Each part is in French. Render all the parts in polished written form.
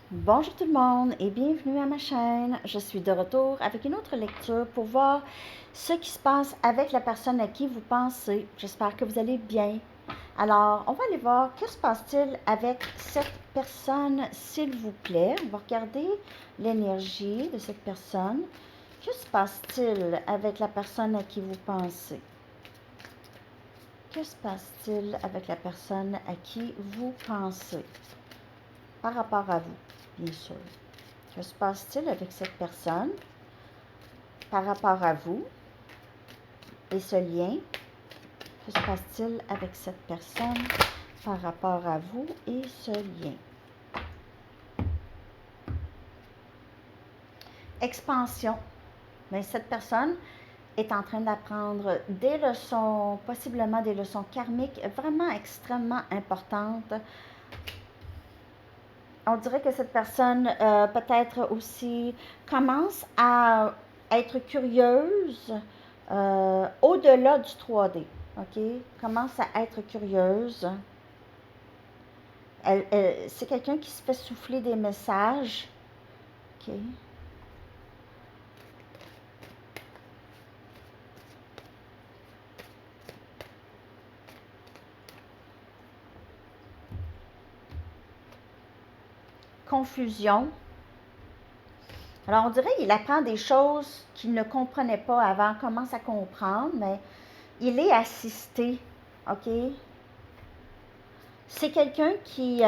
Bonjour tout le monde et bienvenue à ma chaîne. Je suis de retour avec une autre lecture pour voir ce qui se passe avec la personne à qui vous pensez. J'espère que vous allez bien. Alors, on va aller voir que se passe-t-il avec cette personne, s'il vous plaît. On va regarder l'énergie de cette personne. Que se passe-t-il avec la personne à qui vous pensez? Que se passe-t-il avec la personne à qui vous pensez? Par rapport à vous, bien sûr. Que se passe-t-il avec cette personne par rapport à vous et ce lien? Que se passe-t-il avec cette personne par rapport à vous et ce lien? Expansion. Mais cette personne est en train d'apprendre des leçons, possiblement des leçons karmiques vraiment extrêmement importantes. On dirait que cette personne peut-être aussi commence à être curieuse au-delà du 3D. OK? Commence à être curieuse. C'est quelqu'un qui se fait souffler des messages. OK? Confusion. Alors, on dirait qu'il apprend des choses qu'il ne comprenait pas avant, commence à comprendre, mais il est assisté. OK? C'est quelqu'un qui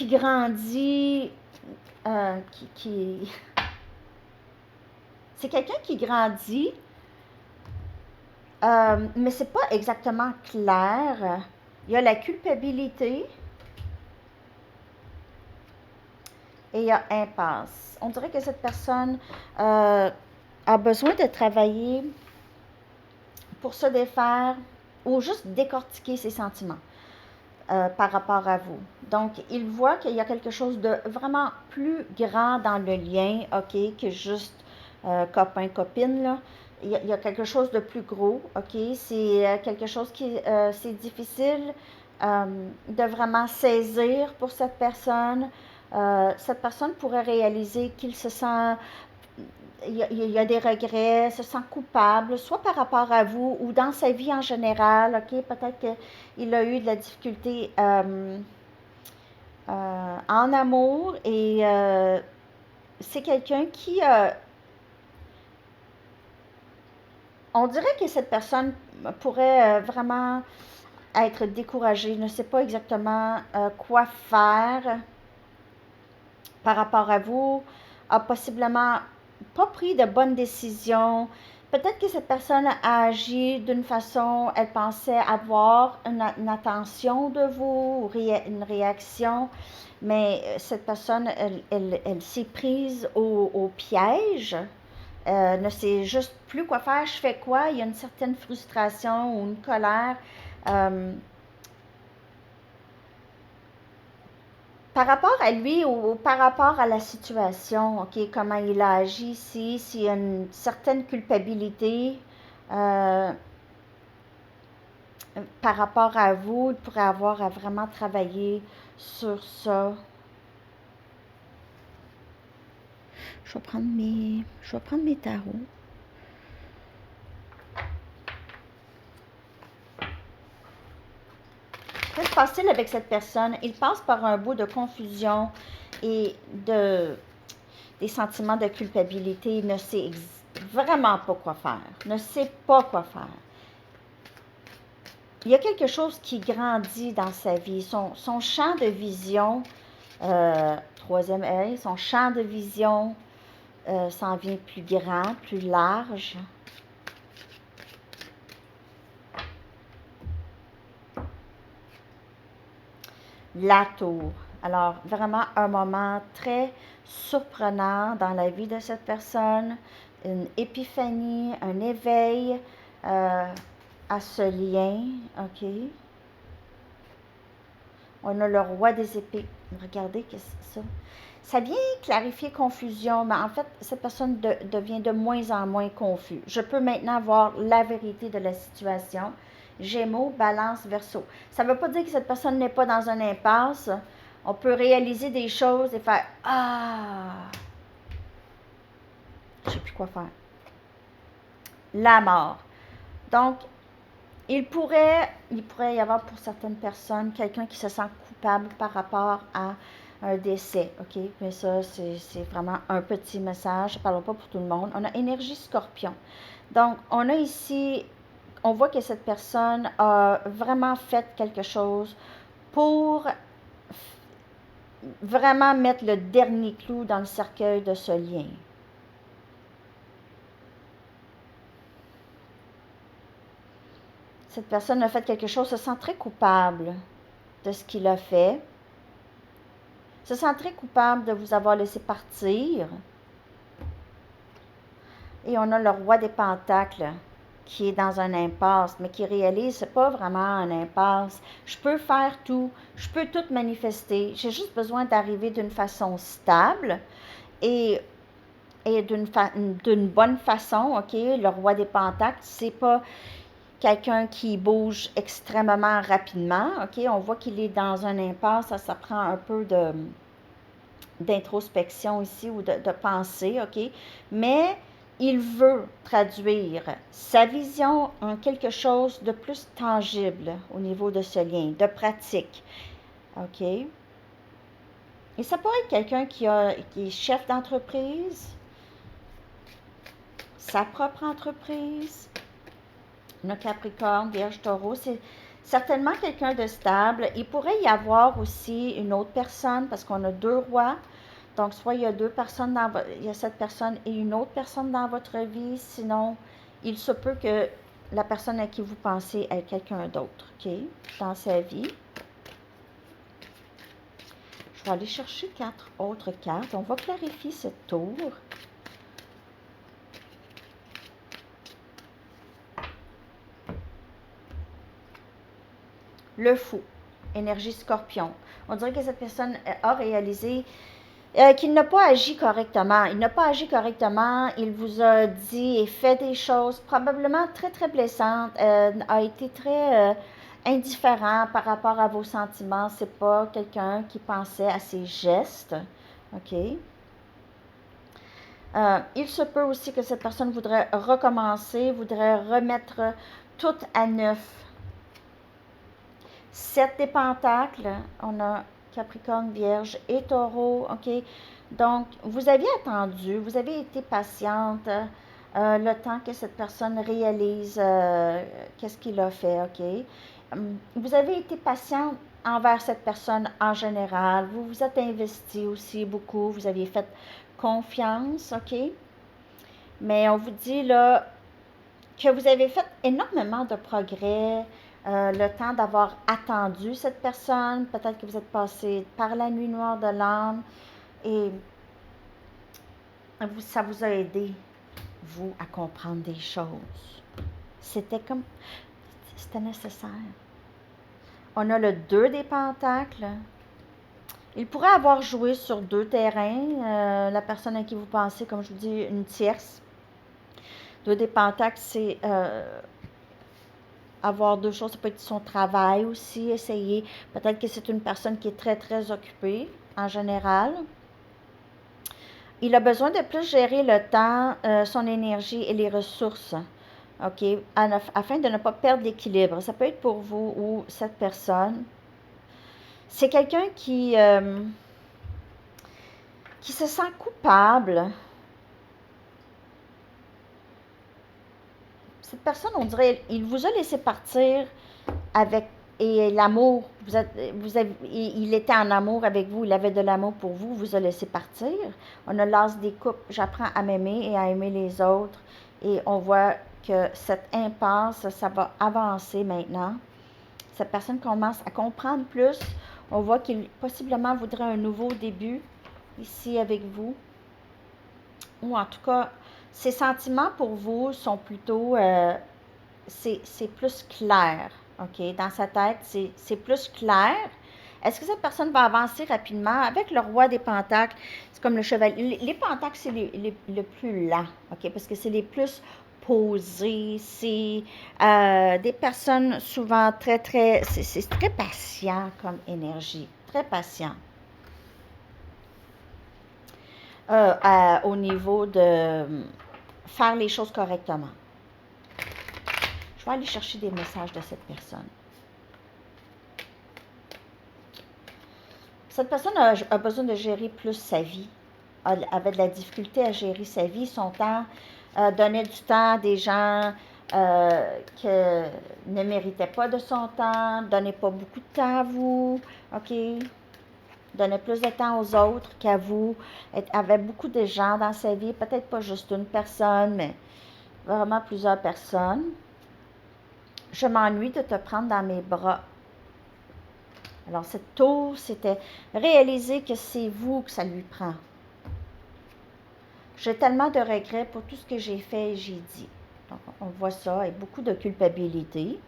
grandit, c'est quelqu'un qui grandit, mais c'est pas exactement clair. Il y a la culpabilité et il y a impasse. On dirait que cette personne a besoin de travailler pour se défaire ou juste décortiquer ses sentiments par rapport à vous. Donc, il voit qu'il y a quelque chose de vraiment plus grand dans le lien, OK, que juste copain-copine, là. Il y a quelque chose de plus gros, OK? C'est quelque chose qui, c'est difficile de vraiment saisir pour cette personne. Cette personne pourrait réaliser qu'il se sent, il y a des regrets, se sent coupable, soit par rapport à vous ou dans sa vie en général, OK? Peut-être qu'il a eu de la difficulté en amour et c'est quelqu'un qui, on dirait que cette personne pourrait vraiment être découragée, ne sait pas exactement quoi faire par rapport à vous, a possiblement pas pris de bonnes décisions. Peut-être que cette personne a agi d'une façon, elle pensait avoir une attention de vous, une réaction, mais cette personne, elle s'est prise au piège, ne sait juste plus quoi faire, je fais quoi, il y a une certaine frustration ou une colère. Par rapport à lui ou par rapport à la situation, OK, comment il a agi ici, s'il y a une certaine culpabilité par rapport à vous, il pourrait avoir à vraiment travailler sur ça. Je vais prendre mes tarots. Que se passe-t-il avec cette personne? Il passe par un bout de confusion et des sentiments de culpabilité. Il ne sait vraiment pas quoi faire. Ne sait pas quoi faire. Il y a quelque chose qui grandit dans sa vie. Son champ de vision, troisième œil, son champ de vision s'en vient plus grand, plus large. La tour. Alors, vraiment un moment très surprenant dans la vie de cette personne, une épiphanie, un éveil à ce lien, OK? On a le roi des épées. Regardez, qu'est-ce que c'est ça? Ça vient clarifier confusion, mais en fait, cette personne devient de moins en moins confuse. Je peux maintenant voir la vérité de la situation. Gémeaux, balance, verseau. Ça ne veut pas dire que cette personne n'est pas dans une impasse. On peut réaliser des choses et faire « Ah! » Je ne sais plus quoi faire. La mort. Donc, il pourrait y avoir pour certaines personnes quelqu'un qui se sent coupable par rapport à un décès, OK? Mais ça, c'est vraiment un petit message. Je ne parle pas pour tout le monde. On a énergie scorpion. Donc, on a ici, on voit que cette personne a vraiment fait quelque chose pour vraiment mettre le dernier clou dans le cercueil de ce lien. Cette personne a fait quelque chose, se sent très coupable de ce qu'il a fait, se sent très coupable de vous avoir laissé partir. Et on a le roi des pentacles qui est dans un impasse, mais qui réalise, c'est pas vraiment un impasse. Je peux faire tout, je peux tout manifester. J'ai juste besoin d'arriver d'une façon stable et d'une bonne façon, OK? Le roi des pentacles, c'est pas quelqu'un qui bouge extrêmement rapidement, OK? On voit qu'il est dans un impasse, ça prend un peu d'introspection ici ou de pensée, OK? Mais il veut traduire sa vision en quelque chose de plus tangible au niveau de ce lien, de pratique, OK? Et ça pourrait être quelqu'un qui est chef d'entreprise, sa propre entreprise. On a Capricorne, Vierge, Taureau, c'est certainement quelqu'un de stable. Il pourrait y avoir aussi une autre personne parce qu'on a deux rois. Donc, soit il y a deux personnes il y a cette personne et une autre personne dans votre vie. Sinon, il se peut que la personne à qui vous pensez est quelqu'un d'autre, OK, dans sa vie. Je vais aller chercher 4 autres cartes. On va clarifier cette tour. Le fou, énergie scorpion. On dirait que cette personne a réalisé qu'il n'a pas agi correctement. Il n'a pas agi correctement. Il vous a dit et fait des choses probablement très, très blessantes. A été très indifférent par rapport à vos sentiments. C'est pas quelqu'un qui pensait à ses gestes. OK? Il se peut aussi que cette personne voudrait recommencer, voudrait remettre tout à neuf. 7 des pentacles, on a Capricorne, Vierge et Taureau, OK? Donc, vous aviez attendu, vous avez été patiente le temps que cette personne réalise qu'est-ce qu'il a fait, OK? Vous avez été patiente envers cette personne en général. Vous vous êtes investi aussi beaucoup. Vous aviez fait confiance, OK? Mais on vous dit là que vous avez fait énormément de progrès. Le temps d'avoir attendu cette personne, peut-être que vous êtes passé par la nuit noire de l'âme et ça vous a aidé, vous, à comprendre des choses. C'était nécessaire. On a le 2 des pentacles. Il pourrait avoir joué sur 2 terrains. La personne à qui vous pensez, comme je vous dis, une tierce. 2 des pentacles, c'est avoir 2 choses. Ça peut être son travail aussi, essayer. Peut-être que c'est une personne qui est très, très occupée en général. Il a besoin de plus gérer le temps, son énergie et les ressources, OK, afin de ne pas perdre l'équilibre. Ça peut être pour vous ou cette personne. C'est quelqu'un qui se sent coupable. Cette personne, on dirait, il vous a laissé partir avec l'amour. Il était en amour avec vous, il avait de l'amour pour vous, vous a laissé partir. On a l'as des coupes, j'apprends à m'aimer et à aimer les autres. Et on voit que cette impasse, ça va avancer maintenant. Cette personne commence à comprendre plus. On voit qu'il possiblement voudrait un nouveau début ici avec vous. Ou en tout cas, ses sentiments pour vous sont plutôt, c'est plus clair, OK? Dans sa tête, c'est plus clair. Est-ce que cette personne va avancer rapidement? Avec le roi des pentacles, c'est comme le chevalier. Les pentacles, c'est le plus lent, OK? Parce que c'est les plus posés. C'est des personnes souvent très, très... C'est très patient comme énergie. Très patient. au niveau de faire les choses correctement. Je vais aller chercher des messages de cette personne. Cette personne a besoin de gérer plus sa vie, avait de la difficulté à gérer sa vie, son temps, donnait du temps à des gens qui ne méritaient pas de son temps, donnait pas beaucoup de temps à vous, OK? Donnait plus de temps aux autres qu'à vous, avait beaucoup de gens dans sa vie, peut-être pas juste une personne, mais vraiment plusieurs personnes. Je m'ennuie de te prendre dans mes bras. Alors, cette tour, c'était réaliser que c'est vous que ça lui prend. J'ai tellement de regrets pour tout ce que j'ai fait et j'ai dit. Donc, on voit ça et beaucoup de culpabilité.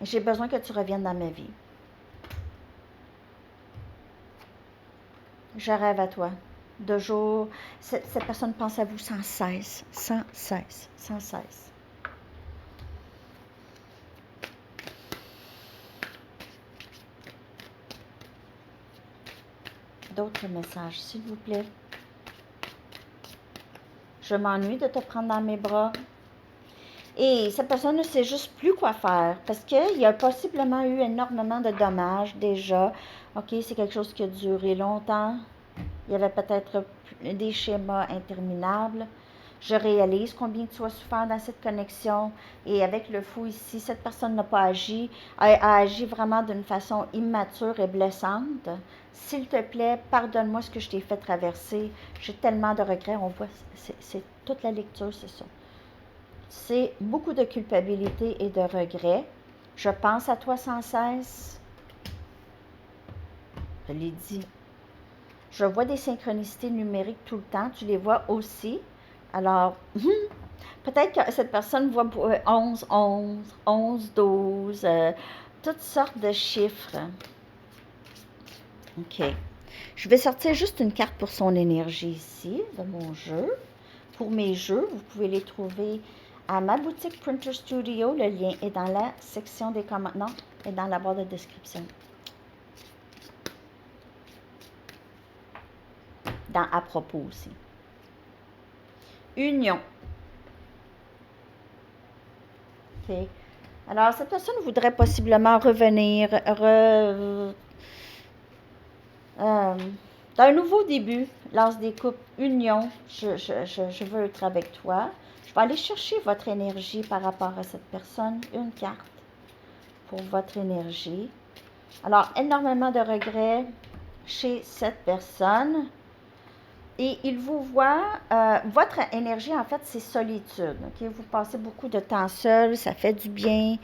J'ai besoin que tu reviennes dans ma vie. Je rêve à toi. De jour, cette personne pense à vous sans cesse, sans cesse, sans cesse. D'autres messages, s'il vous plaît. Je m'ennuie de te prendre dans mes bras. Et cette personne ne sait juste plus quoi faire parce qu'il y a possiblement eu énormément de dommages déjà. OK, c'est quelque chose qui a duré longtemps. Il y avait peut-être des schémas interminables. Je réalise combien tu as souffert dans cette connexion. Et avec le fou ici, cette personne n'a pas agi, a agi vraiment d'une façon immature et blessante. S'il te plaît, pardonne-moi ce que je t'ai fait traverser. J'ai tellement de regrets. On voit, c'est toute la lecture, c'est ça. C'est beaucoup de culpabilité et de regrets. Je pense à toi sans cesse. Je l'ai dit. Je vois des synchronicités numériques tout le temps. Tu les vois aussi. Alors, peut-être que cette personne voit 11, 11, 11, 12, toutes sortes de chiffres. OK. Je vais sortir juste une carte pour son énergie ici, de mon jeu. Pour mes jeux, vous pouvez les trouver à ma boutique Printer Studio. Le lien est dans la section des commentaires. Non, est dans la barre de description. Dans à propos aussi. Union. OK. Alors, cette personne voudrait possiblement revenir d'un nouveau début, l'as des coupes, union. Je veux être avec toi. Je vais aller chercher votre énergie par rapport à cette personne. Une carte pour votre énergie. Alors, énormément de regrets chez cette personne. Et il vous voit, votre énergie, en fait, c'est solitude. Okay? Vous passez beaucoup de temps seul, ça fait du bien.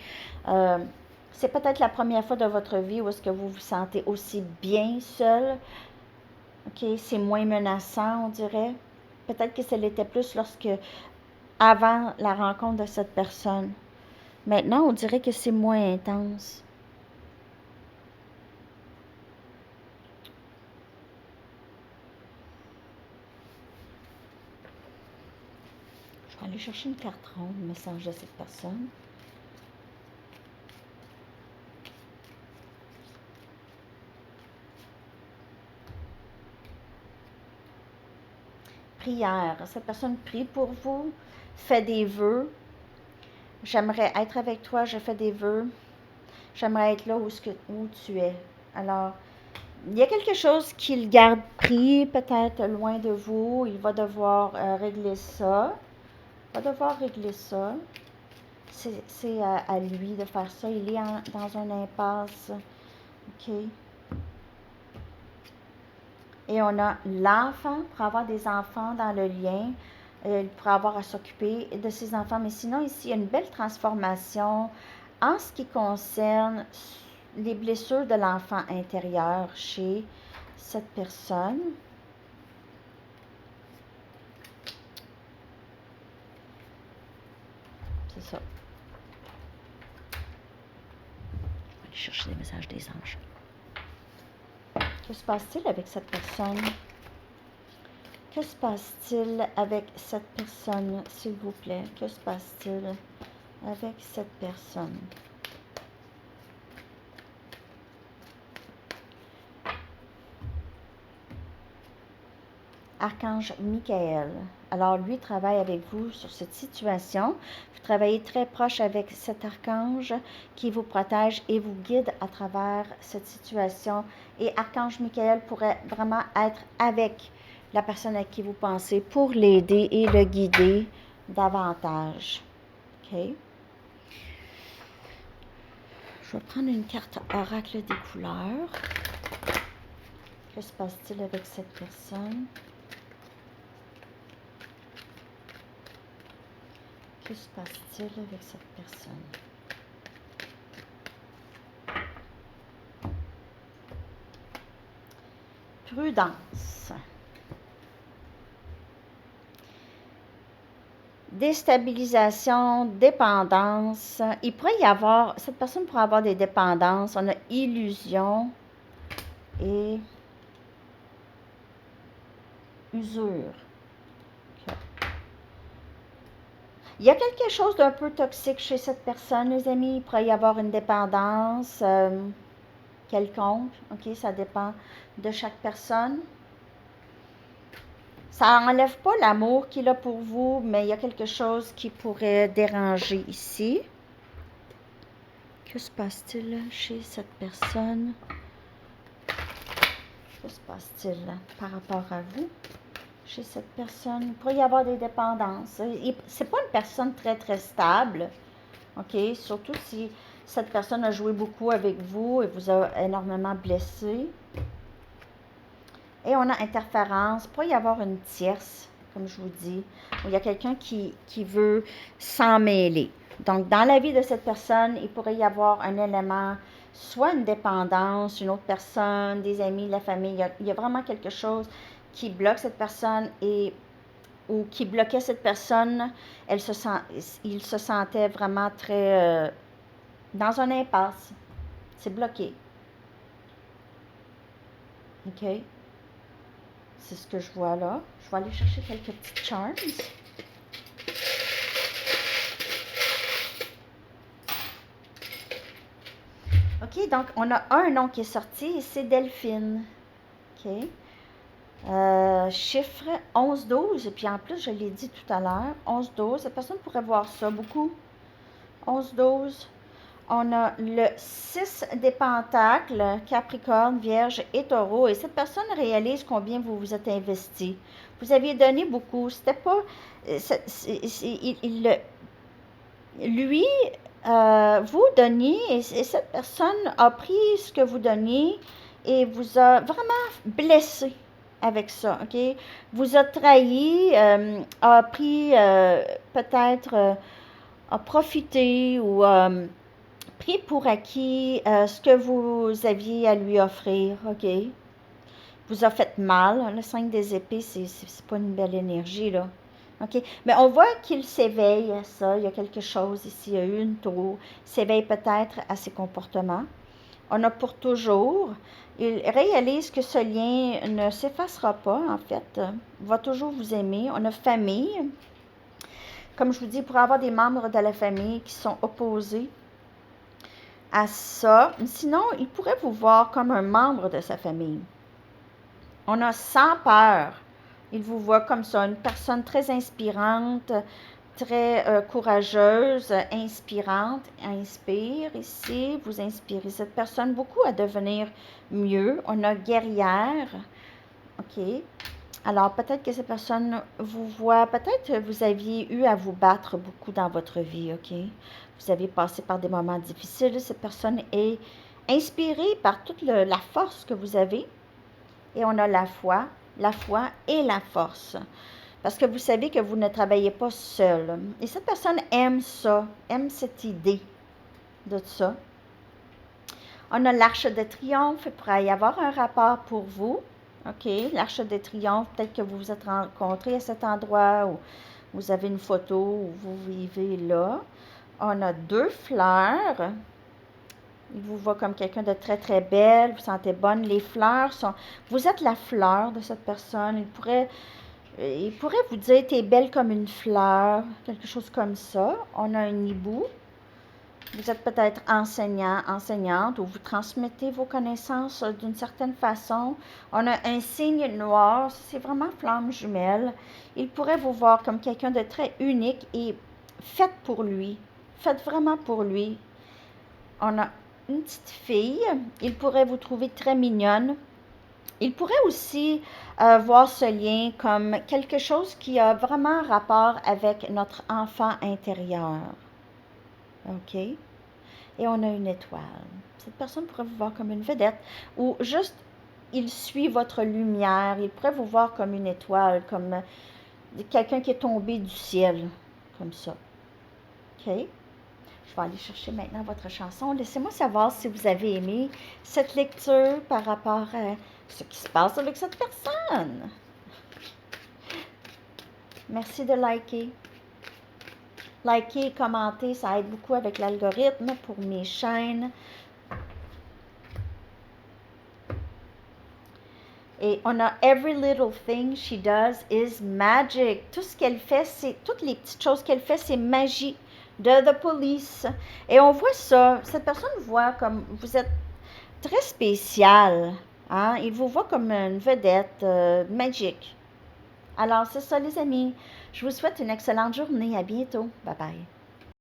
C'est peut-être la première fois de votre vie où est-ce que vous vous sentez aussi bien seul. Okay? C'est moins menaçant, on dirait. Peut-être que ça l'était plus lorsque, avant la rencontre de cette personne. Maintenant, on dirait que c'est moins intense. Je vais aller chercher une carte ronde, le message de cette personne. Prière. Cette personne prie pour vous, fait des vœux. J'aimerais être avec toi, je fais des vœux. J'aimerais être là où tu es. Alors, il y a quelque chose qu'il garde pris, peut-être loin de vous. Il va devoir régler ça. Il va devoir régler ça. C'est à lui de faire ça. Il est dans une impasse. OK. Et on a l'enfant, pour avoir des enfants dans le lien. Il pourra avoir à s'occuper de ses enfants. Mais sinon, ici, il y a une belle transformation en ce qui concerne les blessures de l'enfant intérieur chez cette personne. C'est ça. Je vais aller chercher les messages des anges. Que se passe-t-il avec cette personne? Que se passe-t-il avec cette personne, s'il vous plaît? Que se passe-t-il avec cette personne? Archange Michael. Alors, lui travaille avec vous sur cette situation. Vous travaillez très proche avec cet archange qui vous protège et vous guide à travers cette situation. Et Archange Michael pourrait vraiment être avec la personne à qui vous pensez pour l'aider et le guider davantage. OK? Je vais prendre une carte oracle des couleurs. Que se passe-t-il avec cette personne? Que se passe-t-il avec cette personne? Prudence. Déstabilisation, dépendance. Il pourrait y avoir, cette personne pourrait avoir des dépendances. On a illusion et usure. Okay. Il y a quelque chose d'un peu toxique chez cette personne, les amis. Il pourrait y avoir une dépendance quelconque. OK, ça dépend de chaque personne. Ça n'enlève pas l'amour qu'il a pour vous, mais il y a quelque chose qui pourrait déranger ici. Que se passe-t-il chez cette personne? Que se passe-t-il par rapport à vous? Chez cette personne, il pourrait y avoir des dépendances. C'est pas une personne très, très stable. OK? Surtout si cette personne a joué beaucoup avec vous et vous a énormément blessé. Et on a interférence. Il pourrait y avoir une tierce, comme je vous dis, où il y a quelqu'un qui veut s'en mêler. Donc, dans la vie de cette personne, il pourrait y avoir un élément, soit une dépendance, une autre personne, des amis, la famille. Il y a vraiment quelque chose qui bloque cette personne ou qui bloquait cette personne. Il se sentait vraiment très dans un impasse. C'est bloqué. OK? C'est ce que je vois là. Je vais aller chercher quelques petits charms. OK, donc on a un nom qui est sorti et c'est Delphine. OK. Chiffre 11-12, puis en plus, je l'ai dit tout à l'heure, 11-12, cette personne pourrait voir ça beaucoup. 11-12. On a le 6 des pentacles, Capricorne, Vierge et Taureau. Et cette personne réalise combien vous vous êtes investi. Vous aviez donné beaucoup. C'était pas... lui, vous donniez et cette personne a pris ce que vous donniez et vous a vraiment blessé avec ça, OK? Vous a trahi, a pris peut-être, a profité ou pris pour acquis ce que vous aviez à lui offrir, OK? Vous a fait mal. Le 5 des épées, c'est pas une belle énergie, là. OK? Mais on voit qu'il s'éveille à ça. Il y a quelque chose ici. Il y a eu une tour. Il s'éveille peut-être à ses comportements. On a pour toujours. Il réalise que ce lien ne s'effacera pas, en fait. Il va toujours vous aimer. On a famille. Comme je vous dis, il pourrait y avoir des membres de la famille qui sont opposés à ça. Sinon, il pourrait vous voir comme un membre de sa famille. On a sans peur. Il vous voit comme ça, une personne très inspirante, très courageuse, inspirante, inspire ici, vous inspirez cette personne beaucoup à devenir mieux. On a guerrière, OK. Alors, peut-être que cette personne vous voit, peut-être que vous aviez eu à vous battre beaucoup dans votre vie, OK. Vous avez passé par des moments difficiles. Cette personne est inspirée par toute la force que vous avez. Et on a la foi et la force. Parce que vous savez que vous ne travaillez pas seul. Et cette personne aime ça, aime cette idée de ça. On a l'arche de triomphe, il pourrait y avoir un rapport pour vous. OK, l'arche de triomphe, peut-être que vous vous êtes rencontrés à cet endroit où vous avez une photo où vous vivez là. On a 2 fleurs. Il vous voit comme quelqu'un de très, très belle, vous sentez bonne. Les fleurs sont... Vous êtes la fleur de cette personne. Il pourrait vous dire, t'es belle comme une fleur, quelque chose comme ça. On a un hibou. Vous êtes peut-être enseignant, enseignante, ou vous transmettez vos connaissances d'une certaine façon. On a un signe noir, c'est vraiment flamme jumelle. Il pourrait vous voir comme quelqu'un de très unique et faites pour lui. Faites vraiment pour lui. On a une petite fille. Il pourrait vous trouver très mignonne. Il pourrait aussi voir ce lien comme quelque chose qui a vraiment rapport avec notre enfant intérieur. OK? Et on a une étoile. Cette personne pourrait vous voir comme une vedette ou juste, il suit votre lumière. Il pourrait vous voir comme une étoile, comme quelqu'un qui est tombé du ciel, comme ça. OK? Je vais aller chercher maintenant votre chanson. Laissez-moi savoir si vous avez aimé cette lecture par rapport à ce qui se passe avec cette personne. Merci de liker. Liker et commenter, ça aide beaucoup avec l'algorithme pour mes chaînes. Et on a every little thing she does is magic. Tout ce qu'elle fait, c'est toutes les petites choses qu'elle fait, c'est magie. De The Police. Et on voit ça. Cette personne voit comme vous êtes très spécial. Hein? Il vous voit comme une vedette magique. Alors, c'est ça, les amis. Je vous souhaite une excellente journée. À bientôt. Bye bye.